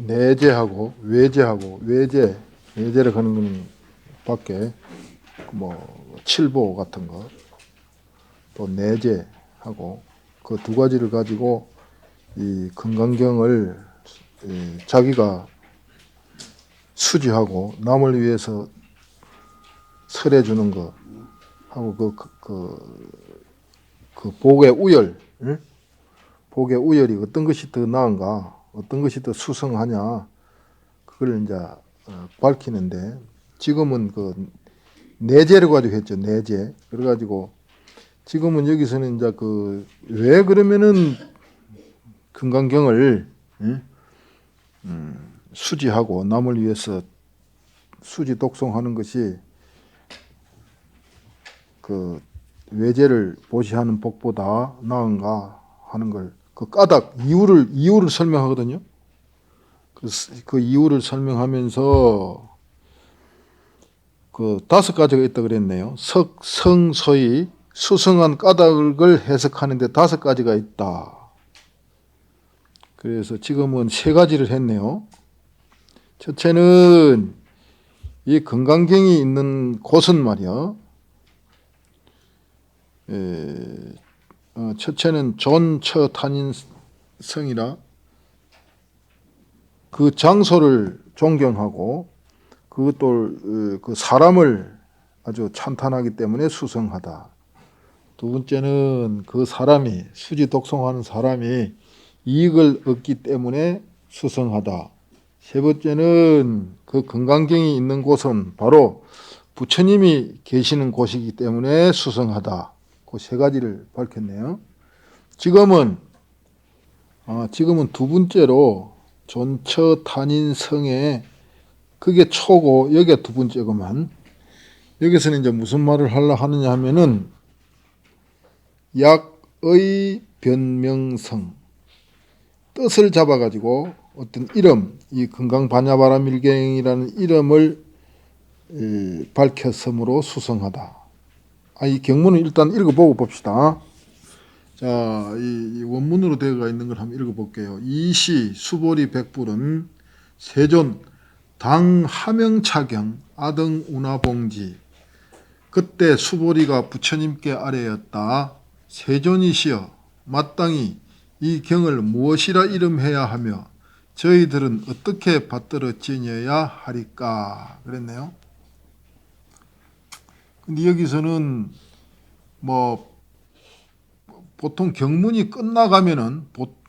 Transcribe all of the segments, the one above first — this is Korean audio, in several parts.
내재하고 외재하고 외재를 하는 건 밖에 뭐 칠보 같은 거 또 내재하고 그 두 가지를 가지고 이 금강경을 자기가 수지하고 남을 위해서 설해 주는 거 하고 그 복의 우열, 응? 복의 우열이 어떤 것이 더 나은가, 어떤 것이 더 수성하냐, 그걸 이제 밝히는데 지금은 그 내재를 가지고 했죠. 내재. 그래가지고 지금은 여기서는 이제 그 왜 그러면은 금강경을 수지하고 남을 위해서 수지 독송하는 것이 그 외재를 보시하는 복보다 나은가 하는 걸 그 까닭 이유를 설명하거든요. 그 이유를 설명하면서 그 5가지가 있다 그랬네요. 성소위 수성한 까닭을 해석하는데 5가지가 있다. 그래서 지금은 3가지를 했네요. 첫째는 이 금강경이 있는 곳은 말이야. 첫째는 존처탄인성이라 그 장소를 존경하고 그것도 그 사람을 아주 찬탄하기 때문에 수성하다. 두 번째는 그 사람이 수지 독송하는 사람이 이익을 얻기 때문에 수성하다. 세 번째는 그 금강경이 있는 곳은 바로 부처님이 계시는 곳이기 때문에 수성하다. 그 3가지를 밝혔네요. 지금은 두 번째로 존처탄인성에 그게 초고 여기가 두 번째구만. 여기서는 이제 무슨 말을 하려 하느냐 하면은 약의 변명성 뜻을 잡아가지고 어떤 이름, 이 금강반야바라밀경이라는 이름을 밝혔으므로 수성하다. 이 경문은 일단 읽어보고 봅시다. 자, 이 원문으로 되어가 있는 걸 한번 읽어볼게요. 이시 수보리 백불은 세존 당하명차경 아등 운하봉지 그때 수보리가 부처님께 아뢰었다. 세존이시여 마땅히 이 경을 무엇이라 이름해야 하며 저희들은 어떻게 받들어 지녀야 하리까 그랬네요. 근데 여기서는 뭐 보통 경문이 끝나가면은 그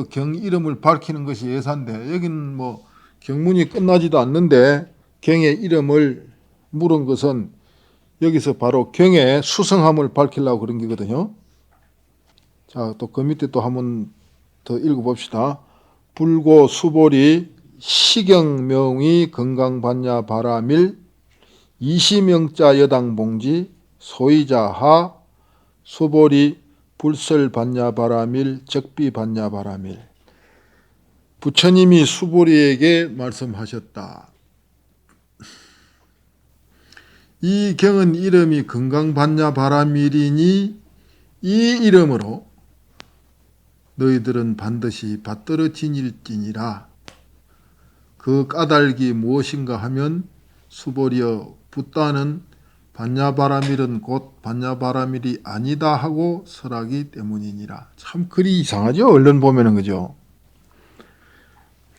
경 이름을 밝히는 것이 예사인데 여기는 뭐 경문이 끝나지도 않는데 경의 이름을 물은 것은 여기서 바로 경의 수성함을 밝히려고 그런 게거든요. 자, 또 그 밑에 또 한번 더 읽어봅시다. 불고 수보리 시경명의 건강반야 바라밀 이시명자 여당봉지 소이자하 수보리 불설반야 바라밀 적비반야 바라밀 부처님이 수보리에게 말씀하셨다. 이 경은 이름이 건강반야 바라밀이니 이 이름으로 너희들은 반드시 받들어 지닐지니라. 그 까닭이 무엇인가 하면 수보리여 붓다는 반야바라밀은 곧 반야바라밀이 아니다 하고 설하기 때문이니라. 참 글이 이상하죠. 얼른 보면은 그죠.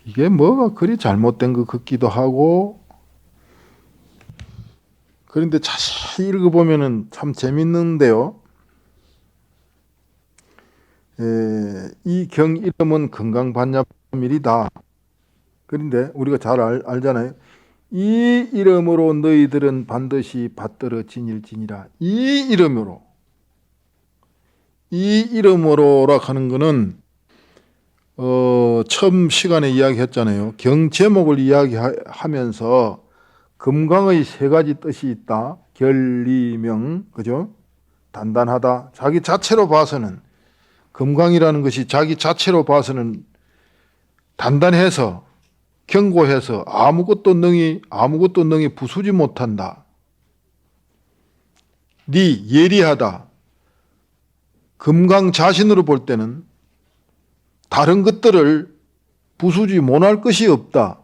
이게 뭐가 글이 잘못된 것 같기도 하고 그런데 자세히 읽어보면은 참 재밌는데요. 이 경 이름은 건강반야바라밀이다. 그런데 우리가 잘 알잖아요. 이 이름으로 너희들은 반드시 받들어 지닐지니라. 이 이름으로라 하는 것은 처음 시간에 이야기했잖아요. 경 제목을 이야기하면서 금강의 3가지 뜻이 있다. 결리명, 그죠? 단단하다. 자기 자체로 봐서는 금강이라는 것이 자기 자체로 봐서는 단단해서 견고해서 아무것도 능히 부수지 못한다. 예리하다. 금강 자신으로 볼 때는 다른 것들을 부수지 못할 것이 없다.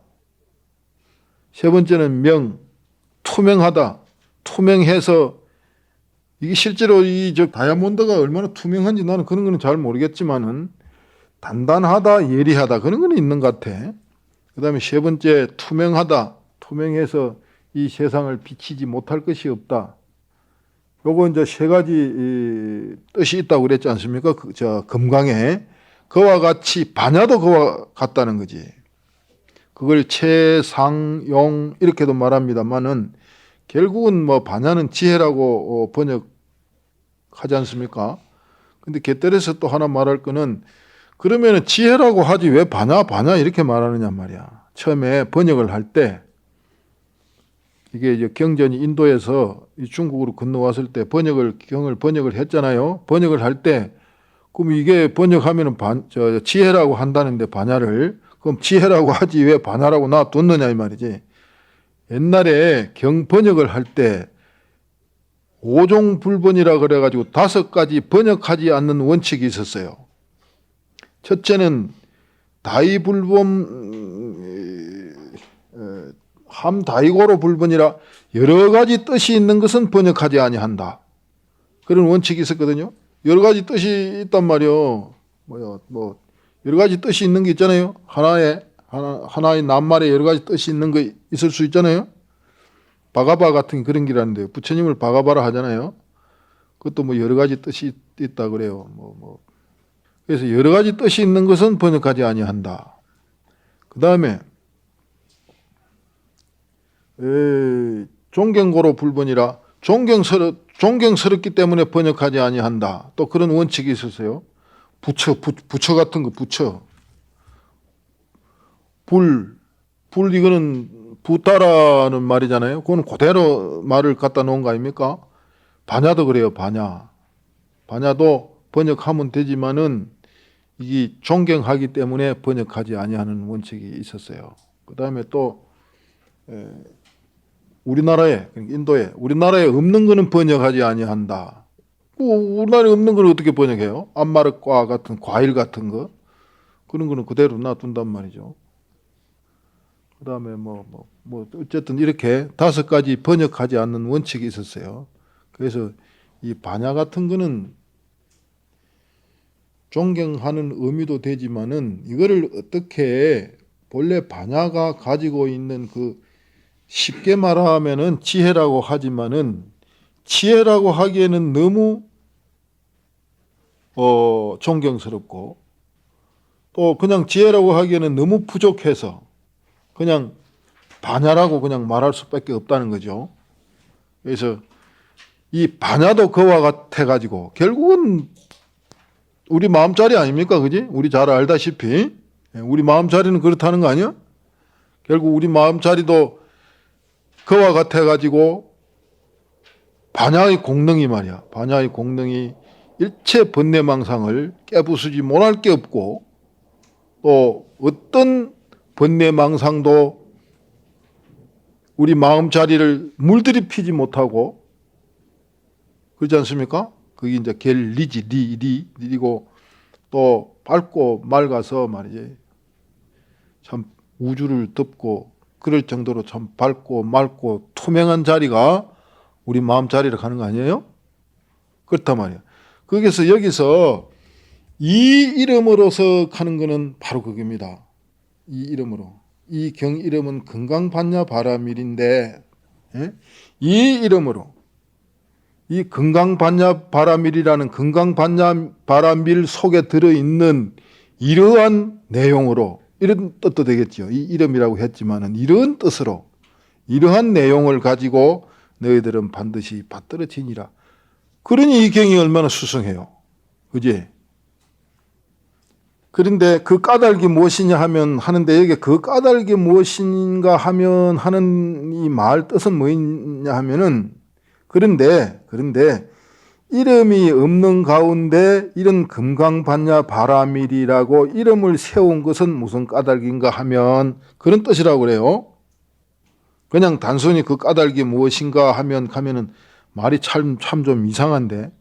세 번째는 명, 투명하다. 투명해서 이게 실제로 이 다이아몬드가 얼마나 투명한지 나는 그런 거는 잘 모르겠지만은 단단하다, 예리하다 그런 거는 있는 것 같아. 그다음에 세 번째 투명하다. 투명해서 이 세상을 비치지 못할 것이 없다. 요거 이제 세 가지 뜻이 있다고 그랬지 않습니까? 금강에 그와 같이 반야도 그와 같다는 거지. 그걸 최상용 이렇게도 말합니다만은 결국은 뭐 반야는 지혜라고 번역하지 않습니까? 근데 곁들여서 또 하나 말할 거는 그러면은 지혜라고 하지 왜 반야 이렇게 말하느냐 말이야. 처음에 번역을 할 때 이게 이제 경전이 인도에서 중국으로 건너왔을 때 경을 번역을 했잖아요. 번역을 할 때 그럼 이게 번역하면은 지혜라고 한다는데 반야를 그럼 지혜라고 하지 왜 반야라고 놔뒀느냐 이 말이지. 옛날에 경 번역을 할 때 오종불번이라 그래가지고 5가지 번역하지 않는 원칙이 있었어요. 첫째는 함다이고로 불번이라 여러 가지 뜻이 있는 것은 번역하지 아니한다. 그런 원칙이 있었거든요. 여러 가지 뜻이 있단 말이요. 여러 가지 뜻이 있는 게 있잖아요. 하나의 낱말에 여러 가지 뜻이 있는 거 있을 수 있잖아요. 바가바 같은 그런 기라는데요. 부처님을 바가바라 하잖아요. 그것도 뭐 여러 가지 뜻이 있다 그래요. 그래서 여러 가지 뜻이 있는 것은 번역하지 아니한다. 그 다음에 존경고로 불번이라 존경스럽기 때문에 번역하지 아니한다. 또 그런 원칙이 있었어요. 부처 같은 거 부처. 불 이거는 부따라는 말이잖아요. 그건 그대로 말을 갖다 놓은 거 아닙니까? 반야도 그래요. 반야도 번역하면 되지만은 이게 존경하기 때문에 번역하지 아니하는 원칙이 있었어요. 그 다음에 또 우리나라에 없는 거는 번역하지 아니한다. 우리나라에 없는 걸 어떻게 번역해요? 암마르과 같은 과일 같은 거 그런 거는 그대로 놔둔단 말이죠. 그 다음에 어쨌든 이렇게 5가지 번역하지 않는 원칙이 있었어요. 그래서 이 반야 같은 거는 존경하는 의미도 되지만은 이거를 어떻게 본래 반야가 가지고 있는 쉽게 말하면은 지혜라고 하지만은 지혜라고 하기에는 너무 존경스럽고 또 그냥 지혜라고 하기에는 너무 부족해서 그냥 반야라고 그냥 말할 수밖에 없다는 거죠. 그래서 이 반야도 그와 같아 가지고 결국은 우리 마음자리 아닙니까? 그지? 우리 잘 알다시피 우리 마음자리는 그렇다는 거 아니야? 결국 우리 마음자리도 그와 같아 가지고 반야의 공능이 말이야. 반야의 공능이 일체 번뇌망상을 깨부수지 못할 게 없고 또 어떤 번뇌망상도 우리 마음자리를 물들이피지 못하고 그렇지 않습니까? 그게 이제 겔리지 리고 또 밝고 맑아서 말이지 참 우주를 덮고 그럴 정도로 참 밝고 맑고 투명한 자리가 우리 마음 자리를 가는 거 아니에요? 그렇단 말이에요. 거기서 여기서 이 이름으로서 가는 거는 바로 그겁니다. 이 이름으로. 이 경 이름은 금강반야 바라밀인데 이 이름으로 이 금강반야 바라밀이라는 금강반야 바라밀 속에 들어있는 이러한 내용으로 이런 뜻도 되겠죠. 이 이름이라고 했지만은 이런 뜻으로 이러한 내용을 가지고 너희들은 반드시 받들어지니라. 그러니 이 경이 얼마나 수승해요. 그지? 그런데 그 까닭이 무엇이냐 하는데 여기 그 까닭이 무엇인가 하면 하는 이 말 뜻은 뭐냐 하면은 그런데 이름이 없는 가운데 이런 금강반야 바라밀이라고 이름을 세운 것은 무슨 까닭인가 하면 그런 뜻이라고 그래요. 그냥 단순히 그 까닭이 무엇인가 하면은 말이 참 좀 이상한데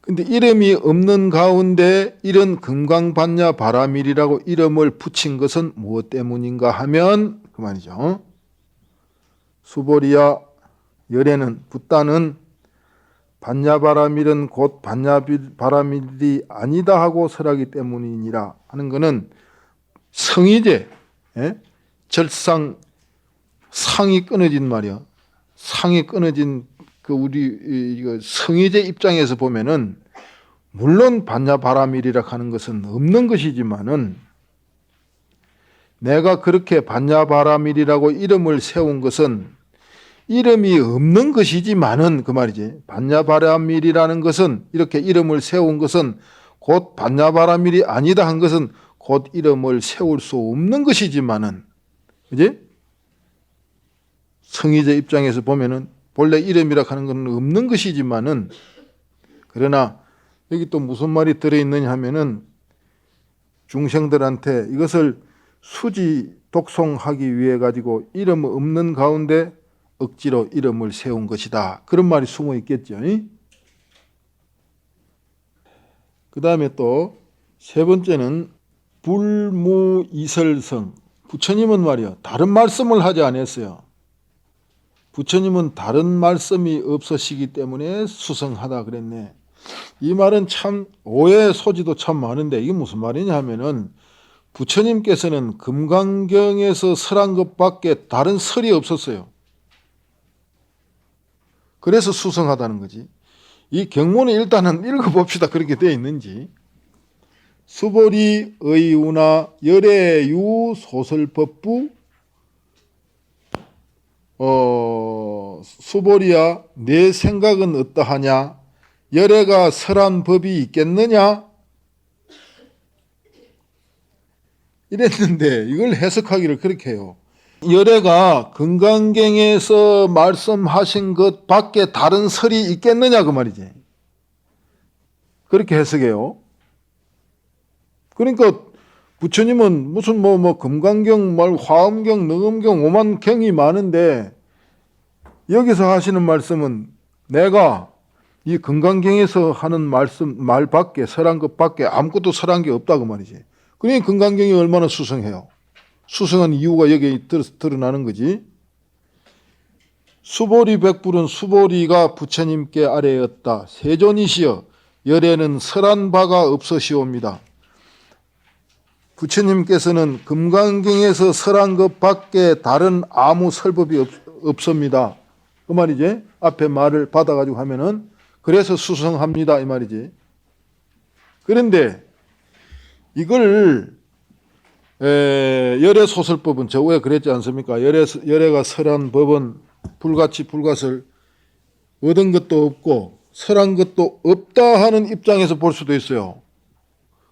근데 이름이 없는 가운데 이런 금강반야 바라밀이라고 이름을 붙인 것은 무엇 때문인가 하면 그 말이죠. 수보리야 열에는 붓다는 반야바라밀은 곧 반야바라밀이 아니다 하고 설하기 때문이니라 하는 것은 성의제, 예? 절상 상이 끊어진 말이야. 상이 끊어진 그 우리 이거 성의제 입장에서 보면은 물론 반야바라밀이라 하는 것은 없는 것이지만은 내가 그렇게 반야바라밀이라고 이름을 세운 것은 이름이 없는 것이지만은 그 말이지. 반야바라밀이라는 것은 이렇게 이름을 세운 것은 곧 반야바라밀이 아니다 한 것은 곧 이름을 세울 수 없는 것이지만은 그지? 성의제 입장에서 보면은 본래 이름이라 하는 것은 없는 것이지만은 그러나 여기 또 무슨 말이 들어있느냐 하면은 중생들한테 이것을 수지 독송하기 위해 가지고 이름 없는 가운데 억지로 이름을 세운 것이다. 그런 말이 숨어 있겠죠. 그 다음에 또 세 번째는 불무이설성. 부처님은 말이요 다른 말씀을 하지 않았어요. 부처님은 다른 말씀이 없으시기 때문에 수성하다 그랬네. 이 말은 참 오해 소지도 참 많은데 이게 무슨 말이냐 하면은 부처님께서는 금강경에서 설한 것밖에 다른 설이 없었어요. 그래서 수성하다는 거지. 이 경문을 일단은 읽어봅시다. 그렇게 되어 있는지. 수보리 의우나 열애유 소설법부 수보리야 내 생각은 어떠하냐? 열애가 설한 법이 있겠느냐? 이랬는데 이걸 해석하기를 그렇게 해요. 열애가 금강경에서 말씀하신 것 밖에 다른 설이 있겠느냐 그 말이지. 그렇게 해석해요. 그러니까 부처님은 무슨 금강경, 화엄경, 능엄경, 오만경이 많은데 여기서 하시는 말씀은 내가 이 금강경에서 하는 말 밖에 설한 것 밖에 아무것도 설한 게 없다 그 말이지. 그러니까 금강경이 얼마나 수성해요. 수성한 이유가 여기에 드러나는 거지. 수보리 백불은 수보리가 부처님께 아래였다. 세존이시여 열에는 설한 바가 없으시옵니다. 부처님께서는 금강경에서 설한 것 밖에 다른 아무 설법이 없습니다. 그 말이지. 앞에 말을 받아가지고 하면은 그래서 수성합니다 이 말이지. 그런데 이걸 열애 소설법은 저 위에 그랬지 않습니까? 열애가 설한 법은 불같이 불갓을 얻은 것도 없고 설한 것도 없다 하는 입장에서 볼 수도 있어요.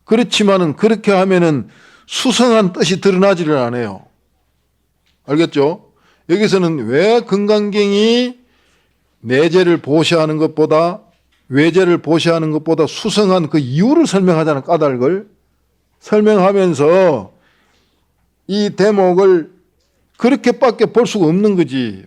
그렇지만은 그렇게 하면은 수성한 뜻이 드러나지를 않아요. 알겠죠? 여기서는 왜 금강경이 내재를 보시하는 것보다 외재를 보시하는 것보다 수성한 그 이유를 설명하자는 까닭을 설명하면서 이 대목을 그렇게밖에 볼 수가 없는 거지.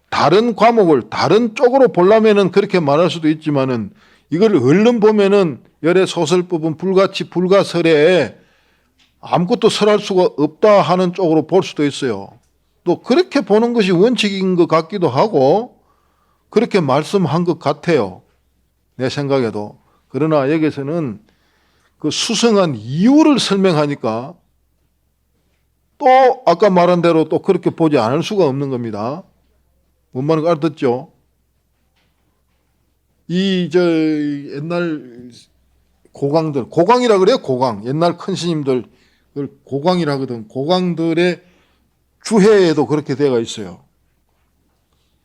다른 과목을 다른 쪽으로 보려면은 그렇게 말할 수도 있지만은 이걸 얼른 보면은 열애 소설법은 불같이 불가설에 아무것도 설할 수가 없다 하는 쪽으로 볼 수도 있어요. 또 그렇게 보는 것이 원칙인 것 같기도 하고 그렇게 말씀한 것 같아요. 내 생각에도. 그러나 여기서는 그 수성한 이유를 설명하니까 또 아까 말한 대로 또 그렇게 보지 않을 수가 없는 겁니다. 뭔 말인가 알아듣죠? 옛날 고강들, 고강이라 그래요, 고강. 옛날 큰 스님들, 그걸 고강이라 하거든. 고강들의 주해에도 그렇게 되어 있어요.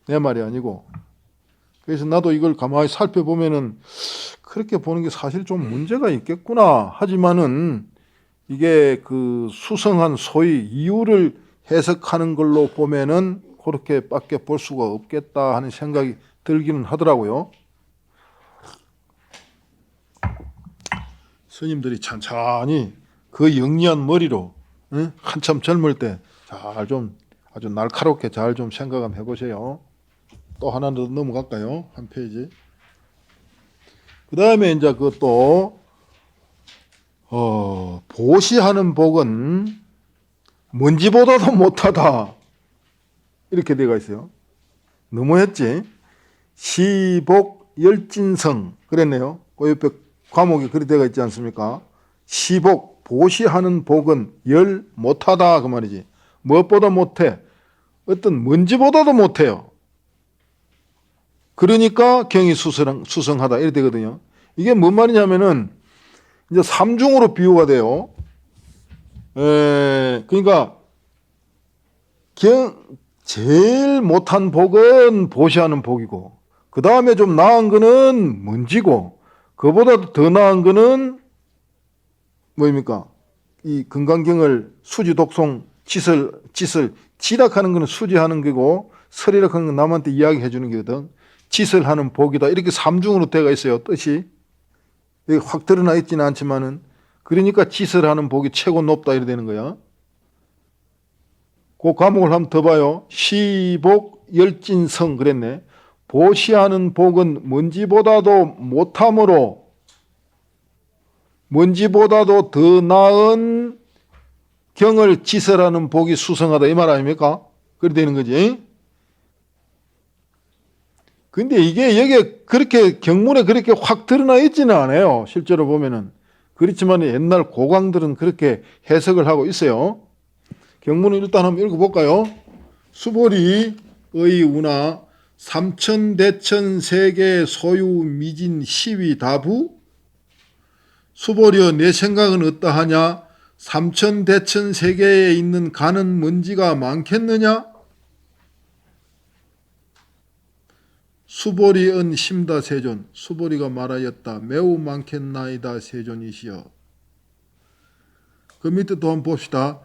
내 말이 아니고. 그래서 나도 이걸 가만히 살펴보면은 그렇게 보는 게 사실 좀 문제가 있겠구나. 하지만은 이게 그 수성한 소위 이유를 해석하는 걸로 보면은 그렇게밖에 볼 수가 없겠다 하는 생각이 들기는 하더라고요. 스님들이 천천히 그 영리한 머리로 한참 젊을 때 잘 좀 아주 날카롭게 잘 좀 생각 한번 해보세요. 또 하나 더 넘어갈까요? 한 페이지. 그 다음에 이제 그것도 보시하는 복은 먼지보다도 못하다 이렇게 되어 있어요. 너무했지? 시복 열진성 그랬네요. 그 옆에 과목이 그렇게 되어 있지 않습니까? 시복 보시하는 복은 열 못하다 그 말이지. 무엇보다 못해. 어떤 먼지보다도 못해요. 그러니까 경이 수성하다 이렇게 되거든요. 이게 뭔 말이냐면은 이제 삼중으로 비유가 돼요. 그러니까 제일 못한 복은 보시하는 복이고, 그 다음에 좀 나은 거는 먼지고, 그보다 더 나은 거는 뭐입니까? 이 금강경을 수지 독송 짓을 지락하는 거는 수지하는 거고, 설이락하는 건 남한테 이야기해 주는 거거든. 짓을 하는 복이다. 이렇게 삼중으로 되어 있어요. 뜻이. 여기 확 드러나 있지는 않지만은, 그러니까 짓을 하는 복이 최고 높다 이래 되는 거야. 그 과목을 한번 더 봐요. 시복 열진성 그랬네. 보시하는 복은 먼지보다도 못함으로 먼지보다도 더 나은 경을 지설하는 복이 수성하다 이 말 아닙니까? 그래 되는 거지. 근데 이게 여기에 그렇게 경문에 그렇게 확 드러나 있지는 않아요. 실제로 보면은. 그렇지만 옛날 고강들은 그렇게 해석을 하고 있어요. 경문을 일단 한번 읽어볼까요? 수보리 의운하 삼천대천 세계 소유 미진 시위 다부 수보리여 내 생각은 어떠하냐? 삼천대천 세계에 있는 가는 먼지가 많겠느냐? 수보리은 심다 세존 수보리가 말하였다. 매우 많겠나이다 세존이시여. 그 밑에 또 한번 봅시다.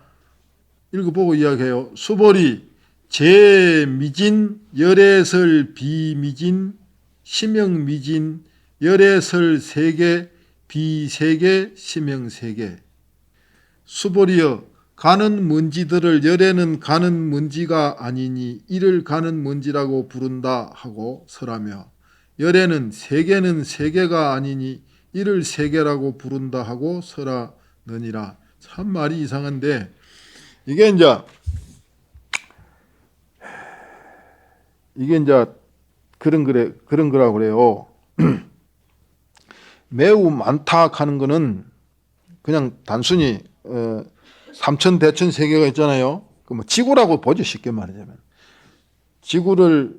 읽어보고 이야기해요. 수보리 제미진 열애설 비미진 심형미진 열애설 세계 비세계 심형세계 수보리여 가는 먼지들을 열애는 가는 먼지가 아니니 이를 가는 먼지라고 부른다 하고 설하며 열애는 세계는 세계가 아니니 이를 세계라고 부른다 하고 설하느니라. 참 말이 이상한데 이게 이제 그런 거라고 그래요. 매우 많다 하는 거는 그냥 단순히 삼천대천 세계가 있잖아요. 그 뭐 지구라고 보죠. 쉽게 말하자면 지구를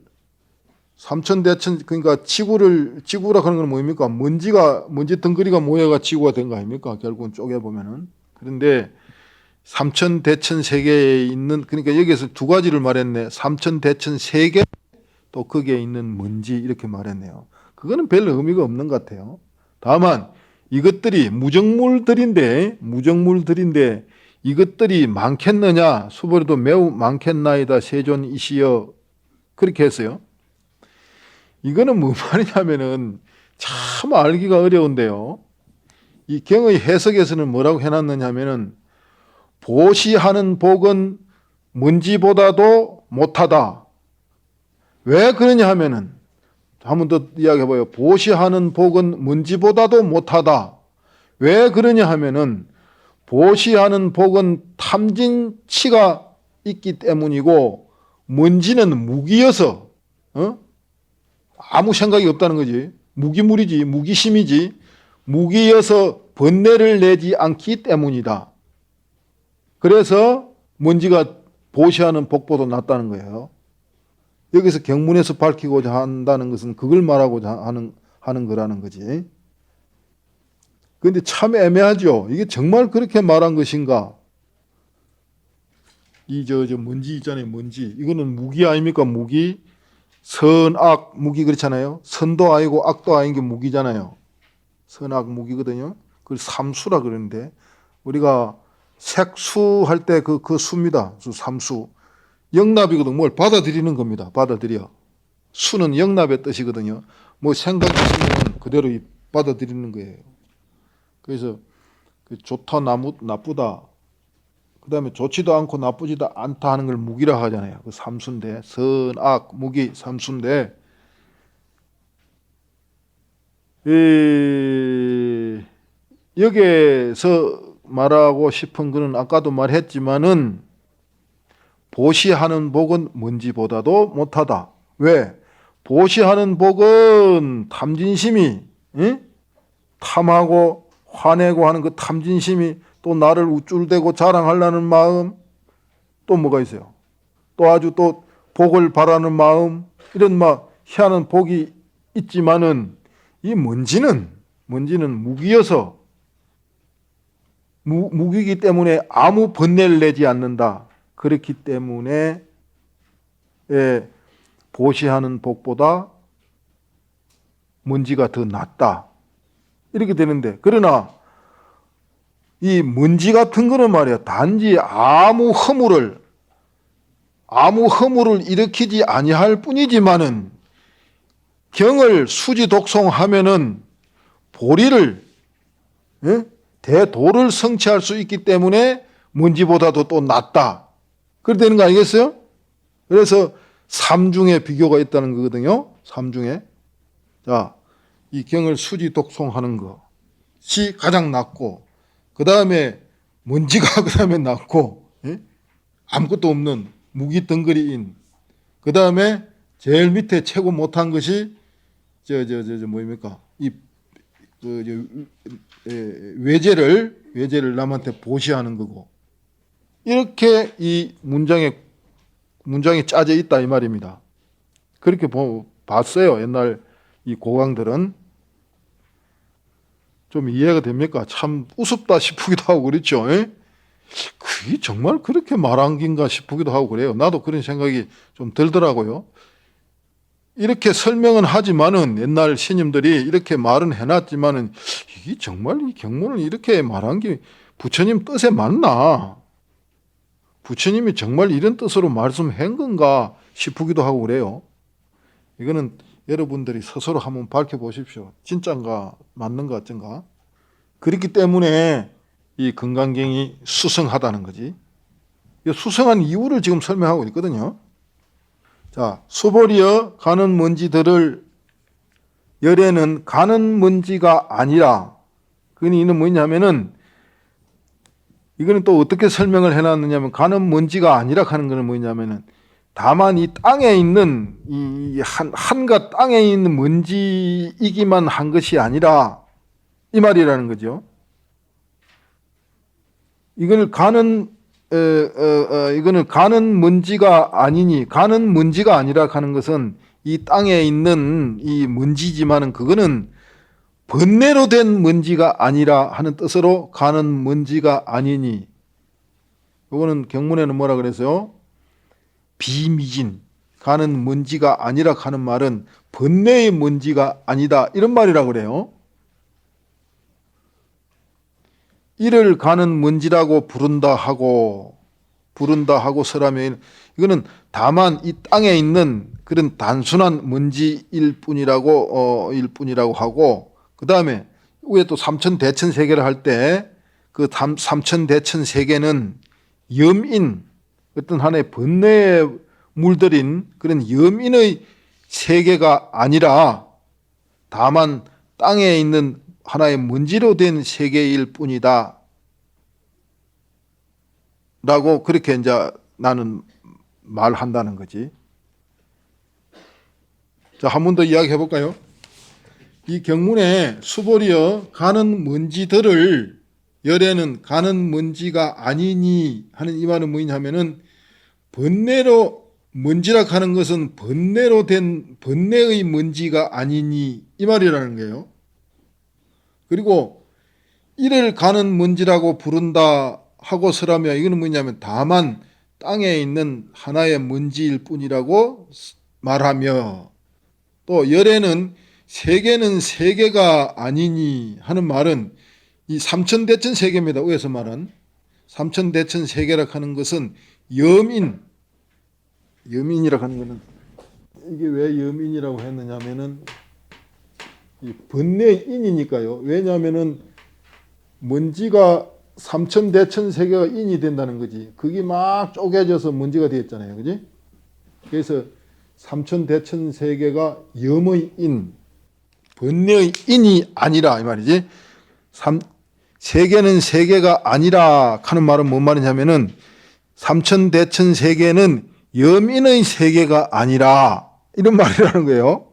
삼천대천 그러니까 지구라 하는 건 뭡니까? 먼지 덩어리가 모여가 지구가 된 거 아닙니까? 결국은 쪼개 보면은. 그런데 삼천대천 세계에 있는 그러니까 여기에서 두 가지를 말했네. 삼천대천 세계 또 거기에 있는 먼지 이렇게 말했네요. 그거는 별 의미가 없는 것 같아요. 다만 이것들이 무정물들인데 이것들이 많겠느냐? 수보리도 매우 많겠나이다 세존이시여 그렇게 했어요. 이거는 뭔 말이냐면은 참 알기가 어려운데요. 이 경의 해석에서는 뭐라고 해놨느냐 하면은 보시하는 복은 먼지보다도 못하다. 왜 그러냐 하면은 한 번 더 이야기해봐요. 보시하는 복은 먼지보다도 못하다. 왜 그러냐 하면은 보시하는 복은 탐진치가 있기 때문이고 먼지는 무기여서 아무 생각이 없다는 거지. 무기물이지 무기심이지 무기여서 번뇌를 내지 않기 때문이다. 그래서 먼지가 보시하는 복보다 낫다는 거예요. 여기서 경문에서 밝히고자 한다는 것은 그걸 말하고자 하는 거라는 거지. 그런데 참 애매하죠. 이게 정말 그렇게 말한 것인가? 저 먼지 있잖아요. 먼지. 이거는 무기 아닙니까? 무기. 선악 무기 그렇잖아요. 선도 아니고 악도 아닌 게 무기잖아요. 선악 무기거든요. 그걸 삼수라 그러는데 우리가 색수 할 때 그 수입니다. 삼수. 영납이거든. 뭘 받아들이는 겁니다. 받아들여. 수는 영납의 뜻이거든요. 뭐 생각 없으면 그대로 받아들이는 거예요. 그래서 좋다, 나쁘다. 그 다음에 좋지도 않고 나쁘지도 않다 하는 걸 무기라 하잖아요. 그 삼수인데 선, 악, 무기, 삼수인데 여기에서 말하고 싶은 거는 아까도 말했지만은 보시하는 복은 먼지보다도 못하다. 왜? 보시하는 복은 탐진심이, 응? 탐하고 화내고 하는 그 탐진심이, 또 나를 우쭐대고 자랑하려는 마음, 또 뭐가 있어요? 또 아주 또 복을 바라는 마음, 이런 막 희한한 복이 있지만은 이 먼지는 무기여서 무기이기 때문에 아무 번뇌를 내지 않는다. 그렇기 때문에 보시하는 복보다 먼지가 더 낫다. 이렇게 되는데, 그러나 이 먼지 같은 거는 말이야, 단지 아무 허물을 일으키지 아니할 뿐이지만은 경을 수지 독송하면은 보리를, 대도를 성취할 수 있기 때문에 먼지보다도 또 낫다. 그렇게 되는 거 아니겠어요? 그래서 삼중에 비교가 있다는 거거든요. 삼중에. 자, 이 경을 수지 독송하는 것이 가장 낫고, 그 다음에 먼지가 그 다음에 낫고, 아무것도 없는 무기 덩거리인, 그 다음에 제일 밑에 최고 못한 것이 뭐입니까? 외제를 남한테 보시하는 거고, 이렇게 이 문장이 짜져 있다 이 말입니다. 그렇게 봤어요. 옛날 이 고강들은. 좀 이해가 됩니까? 참 우습다 싶기도 하고 그렇죠. 그게 정말 그렇게 말한 긴가 싶기도 하고 그래요. 나도 그런 생각이 좀 들더라고요. 이렇게 설명은 하지만은 옛날 스님들이 이렇게 말은 해놨지만은 이게 정말 이 경문을 이렇게 말한 게 부처님 뜻에 맞나? 부처님이 정말 이런 뜻으로 말씀한 건가 싶기도 하고 그래요. 이거는 여러분들이 스스로 한번 밝혀보십시오. 진짠가 맞는가 어쩐가. 그렇기 때문에 이 금강경이 수성하다는 거지. 수성한 이유를 지금 설명하고 있거든요. 자, 수보리여 가는 먼지들을 열에는 가는 먼지가 아니라, 그니 이는 뭐냐면은 이거는 또 어떻게 설명을 해놨느냐면, 가는 먼지가 아니라 하는 거는 뭐냐면은 다만 이 땅에 있는 이 한갓 땅에 있는 먼지이기만 한 것이 아니라 이 말이라는 거죠. 이거는 가는 먼지가 아니니, 가는 먼지가 아니라 하는 것은 이 땅에 있는 이 먼지지만은 그거는 번뇌로 된 먼지가 아니라 하는 뜻으로 가는 먼지가 아니니, 이거는 경문에는 뭐라 그랬어요? 비미진, 가는 먼지가 아니라 하는 말은 번뇌의 먼지가 아니다, 이런 말이라고 그래요. 이를 가는 먼지라고 부른다 하고 서라면, 이거는 다만 이 땅에 있는 그런 단순한 먼지일 뿐이라고 하고, 그 다음에 위에 또 삼천대천세계를 할 때 그 삼천대천세계는 염인, 어떤 하나의 번뇌에 물들인 그런 염인의 세계가 아니라 다만 땅에 있는 하나의 먼지로 된 세계일 뿐이다 라고 그렇게 이제 나는 말한다는 거지. 자, 한 번 더 이야기해 볼까요? 이 경문에 수보리여 가는 먼지들을 열에는 가는 먼지가 아니니 하는 이 말은 뭐냐면은 번뇌로, 먼지라 하는 것은 번뇌로 된 번뇌의 먼지가 아니니 이 말이라는 거예요. 그리고 이를 가는 먼지라고 부른다 하고서라면 이거는 뭐냐면 다만 땅에 있는 하나의 먼지일 뿐이라고 말하며, 또 열에는 세계는 세계가 아니니 하는 말은 이 삼천대천 세계입니다. 위에서 말한 삼천대천 세계라 하는 것은 염인이라 하는 것은, 이게 왜 염인이라고 했느냐면은 이 번뇌의 인이니까요. 왜냐하면은 먼지가 삼천대천 세계가 인이 된다는 거지. 그게 막 쪼개져서 먼지가 되었잖아요. 그지? 그래서 삼천대천 세계가 염의 인, 번뇌의 인이 아니라 이 말이지. 세계는 세계가 아니라 하는 말은 뭔 말이냐면은 삼천대천 세계는 염인의 세계가 아니라 이런 말이라는 거예요.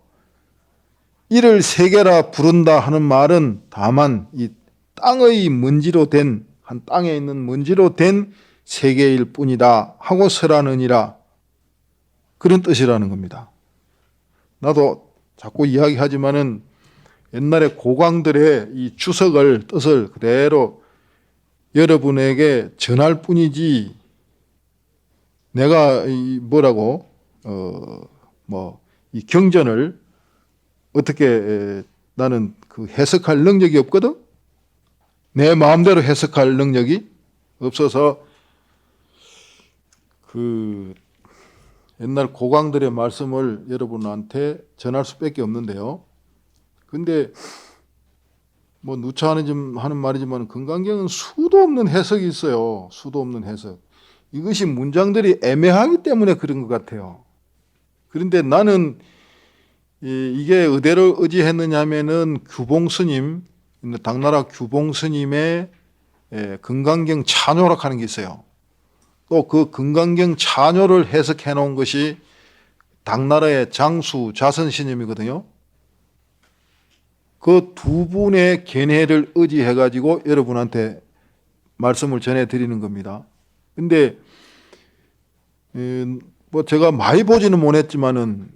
이를 세계라 부른다 하는 말은 다만 이 땅의 먼지로 된, 한 땅에 있는 먼지로 된 세계일 뿐이다 하고 설하느니라, 그런 뜻이라는 겁니다. 나도 자꾸 이야기하지만은 옛날에 고광들의 이 주석을, 뜻을 그대로 여러분에게 전할 뿐이지, 내가 이 경전을 어떻게 나는 그 해석할 능력이 없거든? 내 마음대로 해석할 능력이 없어서 그 옛날 고광들의 말씀을 여러분한테 전할 수밖에 없는데요. 근데 뭐 누차하는 하는 말이지만 금강경은 수도 없는 해석이 있어요. 수도 없는 해석. 이것이 문장들이 애매하기 때문에 그런 것 같아요. 그런데 나는 이게 어디를 의지했느냐면은 규봉스님, 당나라 규봉스님의 금강경 찬요락 하는 게 있어요. 또 그 금강경 찬요를 해석해 놓은 것이 당나라의 장수 자선스님이거든요. 그 두 분의 견해를 의지해 가지고 여러분한테 말씀을 전해 드리는 겁니다. 근데 뭐 제가 많이 보지는 못했지만은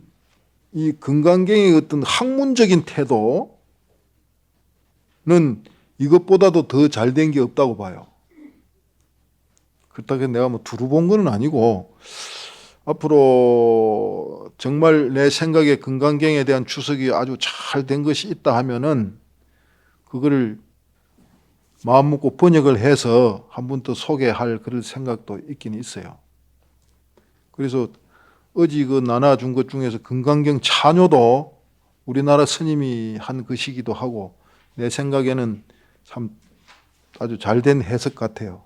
이 금강경의 어떤 학문적인 태도는 이것보다도 더 잘된 게 없다고 봐요. 그렇다고 내가 뭐 두루 본 건 아니고, 앞으로 정말 내 생각에 금강경에 대한 추석이 아주 잘 된 것이 있다 하면은 그거를 마음 먹고 번역을 해서 한 번 더 소개할 그럴 생각도 있긴 있어요. 그래서 어제 그 나눠준 것 중에서 금강경 찬요도 우리나라 스님이 한 것이기도 하고, 내 생각에는 참 아주 잘된 해석 같아요.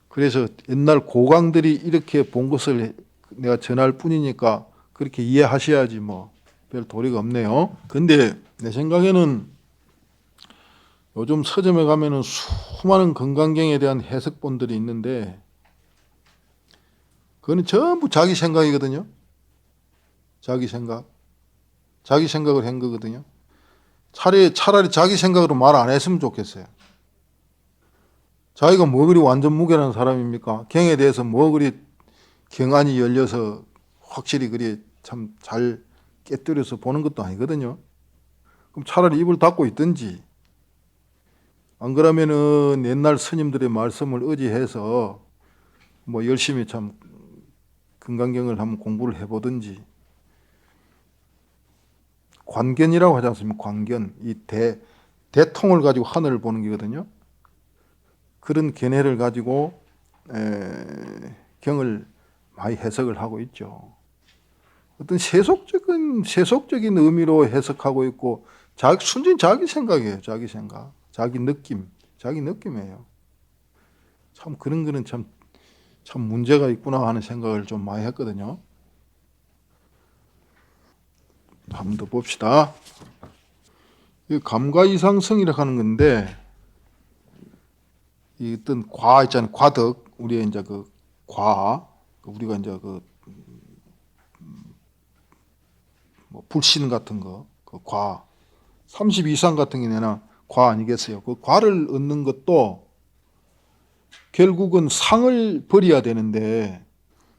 그래서 옛날 고강들이 이렇게 본 것을 내가 전할 뿐이니까 그렇게 이해하셔야지 뭐 별 도리가 없네요. 근데 내 생각에는 요즘 서점에 가면은 수많은 금강경에 대한 해석본들이 있는데 그거는 전부 자기 생각이거든요. 자기 생각을 한 거거든요. 차라리 자기 생각으로 말 안 했으면 좋겠어요. 자기가 뭐 그리 완전 무결한 사람입니까? 경에 대해서 뭐 그리 경안이 열려서 확실히 그리 참 잘 깨뜨려서 보는 것도 아니거든요. 그럼 차라리 입을 닫고 있든지, 안 그러면은 옛날 스님들의 말씀을 의지해서 뭐 열심히 참 금강경을 한번 공부를 해보든지, 관견이라고 하지 않습니까? 관견. 이 대통을 가지고 하늘을 보는 거거든요. 그런 견해를 가지고 경을 많이 해석을 하고 있죠. 어떤 세속적인 의미로 해석하고 있고, 순전히 자기 생각이에요. 자기 생각, 자기 느낌이에요. 참 그런 거는 참 문제가 있구나 하는 생각을 좀 많이 했거든요. 한 번 더 봅시다. 이 감가이상성이라고 하는 건데, 이 어떤 과 있잖아요. 과덕. 우리가 이제 우리가 이제 뭐 불신 같은 거, 그 과. 30 이상 같은 경우에는 과 아니겠어요. 그 과를 얻는 것도 결국은 상을 버려야 되는데,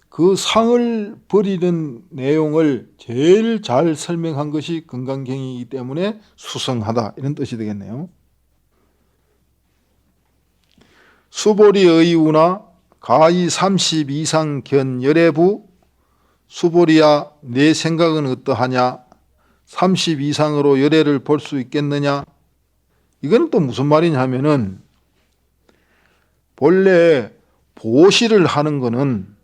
그 상을 버리는 내용을 제일 잘 설명한 것이 금강경이기 때문에 수성하다, 이런 뜻이 되겠네요. 수보리 의우나 가히 30 이상 견 열애부 수보리야 내 생각은 어떠하냐? 30 이상으로 열애를 볼 수 있겠느냐? 이거는 또 무슨 말이냐 하면은, 본래 보시를 하는 거는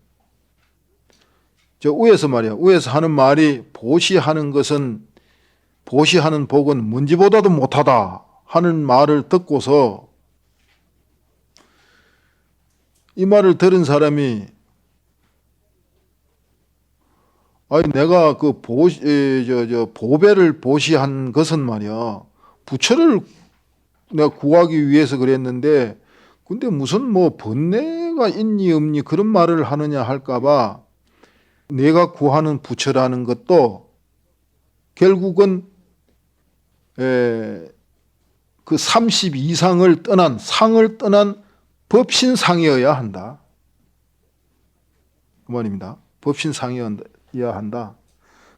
저 위에서 말이야. 위에서 하는 말이 보시하는 복은 먼지보다도 못하다 하는 말을 듣고서 이 말을 들은 사람이 아니 내가 그 보배를 보시한 것은 말이야. 부처를 내가 구하기 위해서 그랬는데 근데 무슨 뭐 번뇌가 있니 없니 그런 말을 하느냐 할까봐 내가 구하는 부처라는 것도 결국은 그 30 이상을 떠난 상을 떠난 법신상이어야 한다. 그 말입니다. 법신상이어야 한다.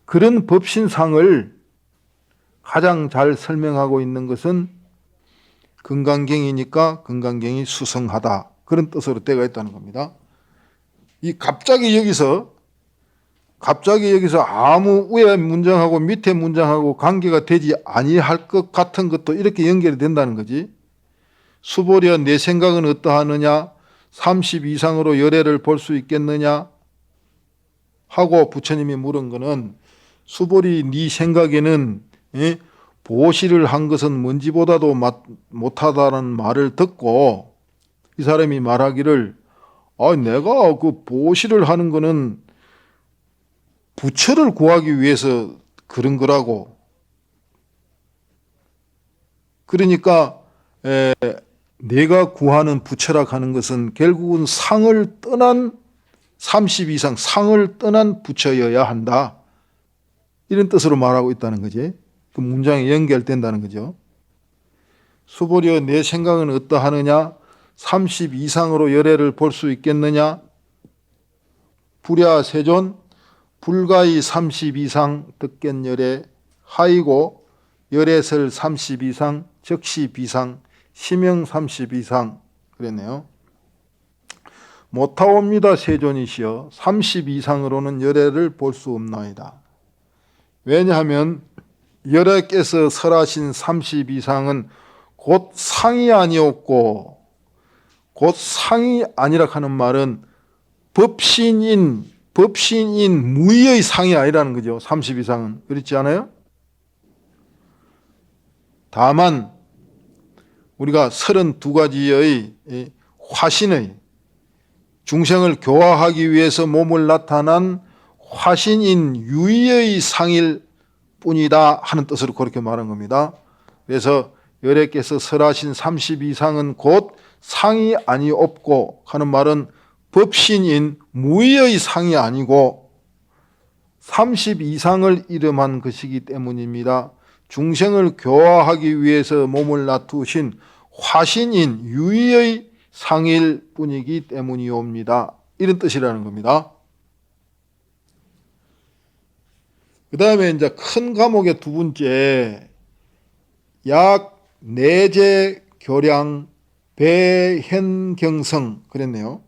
그런 법신상을 가장 잘 설명하고 있는 것은 금강경이니까 금강경이 수성하다. 그런 뜻으로 되어 있다는 겁니다. 갑자기 여기서 아무 위에 문장하고 밑에 문장하고 관계가 되지 아니할 것 같은 것도 이렇게 연결이 된다는 거지. 수보리여 내 생각은 어떠하느냐? 30 이상으로 열애를 볼 수 있겠느냐? 하고 부처님이 물은 거는 수보리 네 생각에는 보시를 한 것은 뭔지보다도 못하다는 말을 듣고 이 사람이 말하기를 내가 그 보시를 하는 거는 부처를 구하기 위해서 그런 거라고. 그러니까 내가 구하는 부처라 하는 것은 결국은 상을 떠난 30 이상 상을 떠난 부처여야 한다. 이런 뜻으로 말하고 있다는 거지. 그 문장이 연결된다는 거죠. 수보리여 내 생각은 어떠하느냐? 30 이상으로 열애를 볼 수 있겠느냐? 불야 세존 불가이 30 이상 득견열애 하이고 열애설 30 이상 적시 비상 심형 30 이상 그랬네요. 못하옵니다 세존이시여 30 이상으로는 열애를 볼 수 없나이다. 왜냐하면 열애께서 설하신 30 이상은 곧 상이 아니었고 곧 상이 아니라 하는 말은 법신인 무의의 상이 아니라는 거죠. 30 이상은. 그렇지 않아요? 다만 우리가 32가지의 화신의 중생을 교화하기 위해서 몸을 나타난 화신인 유의의 상일 뿐이다 하는 뜻으로 그렇게 말한 겁니다. 그래서 열애께서 설하신 30 이상은 곧 상이 아니없고 하는 말은 법신인 무의의 상이 아니고 30 이상을 이름한 것이기 때문입니다. 중생을 교화하기 위해서 몸을 놔두신 화신인 유의의 상일 뿐이기 때문이옵니다. 이런 뜻이라는 겁니다. 그 다음에 이제 큰 과목의 두 번째, 약 내재 교량 배현경성 그랬네요.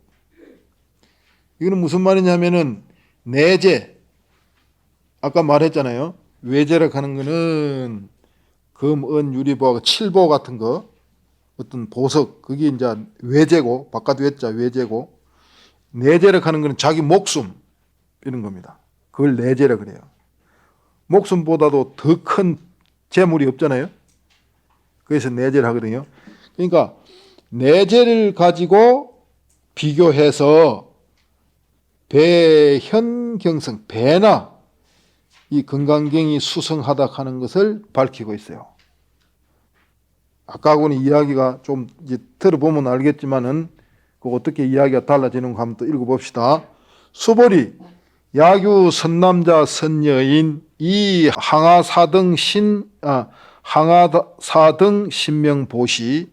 이거는 무슨 말이냐면은 내재 아까 말했잖아요. 외재라고 하는 거는 금, 은, 유리보하고 칠보 같은 거 어떤 보석 그게 이제 외재고 바깥 외자 외재고 내재라고 하는 거는 자기 목숨 이런 겁니다. 그걸 내재라 그래요. 목숨보다도 더 큰 재물이 없잖아요. 그래서 내재를 하거든요. 그러니까 내재를 가지고 비교해서 배현경성, 배나 이 금강경이 수성하다 하는 것을 밝히고 있어요. 아까하고는 이야기가 좀 이제 들어보면 알겠지만은 그 어떻게 이야기가 달라지는가 한번 또 읽어봅시다. 수보리 야규 선남자 선여인 이 항하사등 신명보시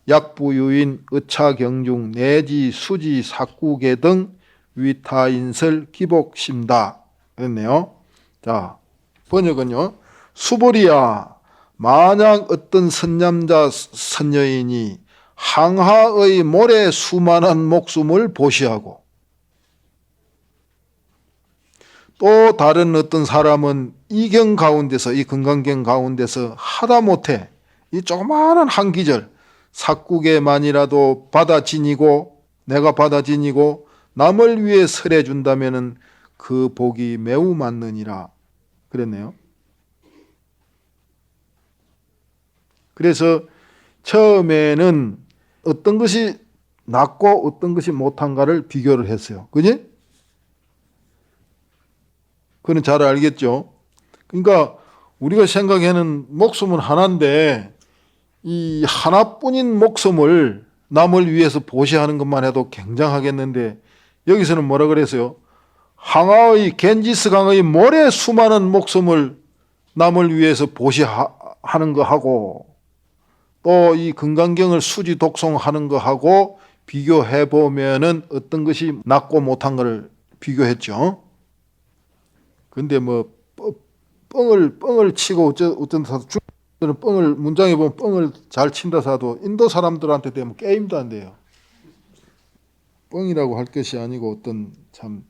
약부유인 의차경중 내지 수지 사구계 등 위타인설 기복심다 그랬네요. 자, 번역은요. 수보리야 만약 어떤 선남자 선여인이 항하의 모래 수많은 목숨을 보시하고 또 다른 어떤 사람은 이 경 가운데서 이 금강경 가운데서 하다못해 이 조그마한 한 기절 삭국에만이라도 받아 지니고 내가 받아 지니고 남을 위해 설해 준다면은 그 복이 매우 많느니라 그랬네요. 그래서 처음에는 어떤 것이 낫고 어떤 것이 못한가를 비교를 했어요. 그지? 그건 잘 알겠죠. 그러니까 우리가 생각하는 목숨은 하나인데 이 하나뿐인 목숨을 남을 위해서 보시하는 것만 해도 굉장하겠는데 여기서는 뭐라 그랬어요? 항아의 겐지스 강의 모래 수많은 목숨을 남을 위해서 보시하는 거 하고 또 이 금강경을 수지 독송하는 거 하고 비교해 보면은 어떤 것이 낫고 못한 것을 비교했죠. 근데 뭐 뻥을 치고 어떤 중국들은 뻥을 문장에 보면 뻥을 잘 친다 사도 인도 사람들한테 되면 게임도 안 돼요. 뻥이라고 할 것이 아니고 어떤 참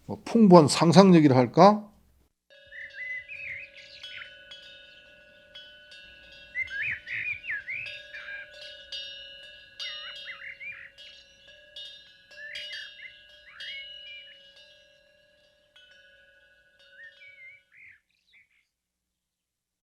뭐 풍부한 상상력이라 할까?